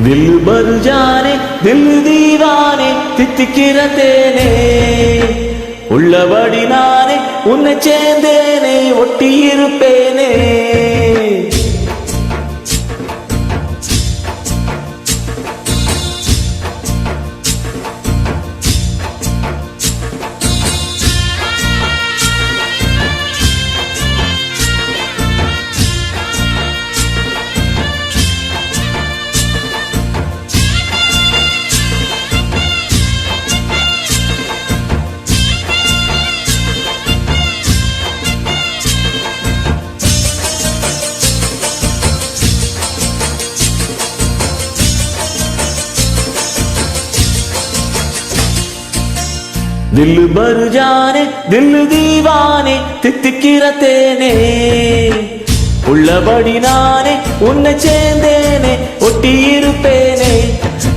दिल भर जाने दिल दीवाने तित्तिक्किற தேனே உள்ளபடி நானே உன்னை சேர்ந்தேனே ஒட்டி இருப்பேனே दिल भर जाने दिल दीवाने तित्तिक्किற தேனே உள்ளபடி நானே உன்னை சேர்ந்தேனே ஒட்டி இருப்பேனே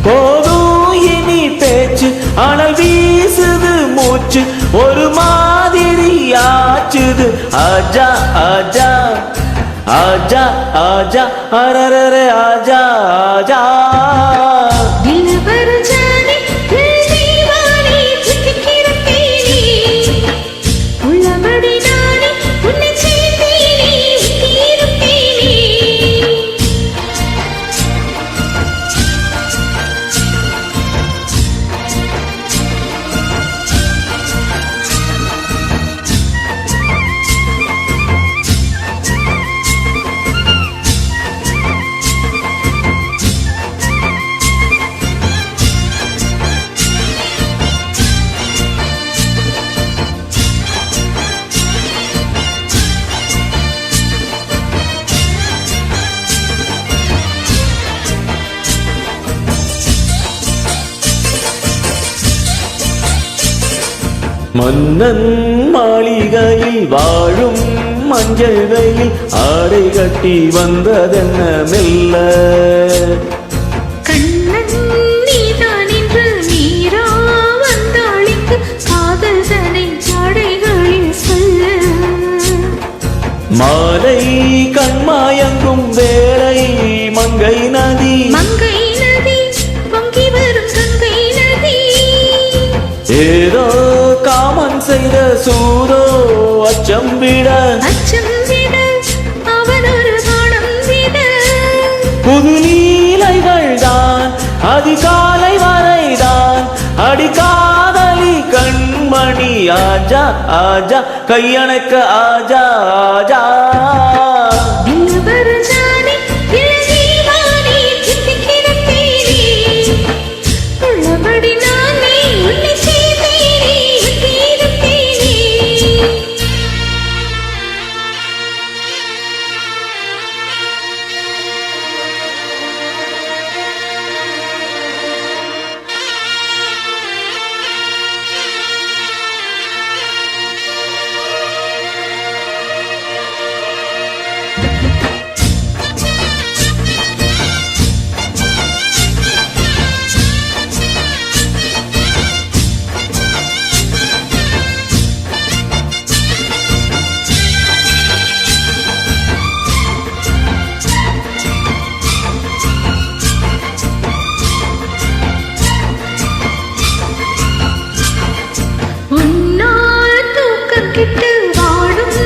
போதும் இனி பேச்சு ஆனால் வீசுது மூச்சு ஒரு மாதிரி ஆச்சுது ஆஜா ஆஜா ஆஜா ஆஜா அரரரே ஆஜா ஆஜா दिल भर जाने दिल दीवाने तित्तिक्किற தேனே உள்ளபடி நானே உன்னை சேர்ந்தேனே ஒட்டி இருப்பேனே மன்னன் மாளிகையில் வாழும் மஞ்சள் வெயில் ஆடை கட்டி வந்ததென்ன மெல்ல கண்ணன் நீதான் என்று நீரா வந்தாளிக்கு காதல் தனை ஜாடைகளில் சொல்ல மாலை கண்மாயங்கும் வேளை மங்கை நதி மங்கை நதி பொங்கி வரும் கங்கை நதி ஏதோ காமன் செய்த சூதோ அச்சம் விட அவன் ஒரு பாடம் விட புது நீலைகள் தான் அதிகாலை வரைதான் அடிக்காதலி கண்மணி ஆஜா ஆஜா கையணைக்க ஆஜா ஆஜா दिल भर जाने दिल दीवाने तित्तिक्किற தேனே உள்ளபடி நானே உன்னை சேர்ந்தேனே ஒட்டி இருப்பேனே உன்னால் தூக்கக்கிட்டு வாடும்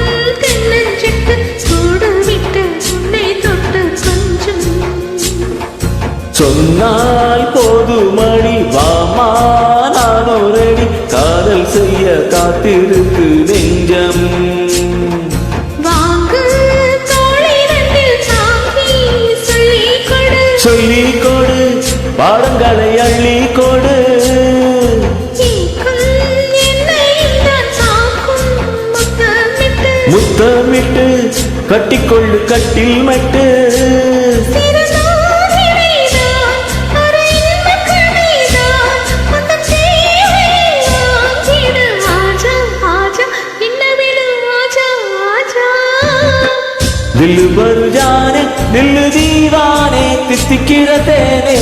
தென்னஞ்சிட்டு சூடு விட்டு உன்னை தொட்டு கொஞ்சம் சொன்னால் போதுமணி வாமா நானோரடி காதல் செய்ய காத்திருக்கு நெஞ்சம் வாங்கு தோளிரண்டில் தாங்கி சொல்லிக் கொடு சொல்லிக் கொடு பாடங்களை அள்ளி கொடு ஈக்கும் என்னையும் தான் தாக்கும் முத்தமிட்டு முத்தமிட்டு கட்டிக்கொள்ளு கட்டில் மட்டு சிறுநாளிடைதான் ஒரு இன்பக் கணைதான் உந்தன் சேவை வாங்கிடு ஆஜா ஆஜா இன்னவிடு ஆஜா ஆஜா दिल भर जाने दिल दीवाने तित्तिक्किற தேனே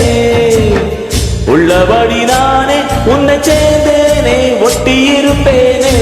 உள்ளபடி நானே உன்னை சேர்ந்தேனே ஒட்டி இருப்பேனே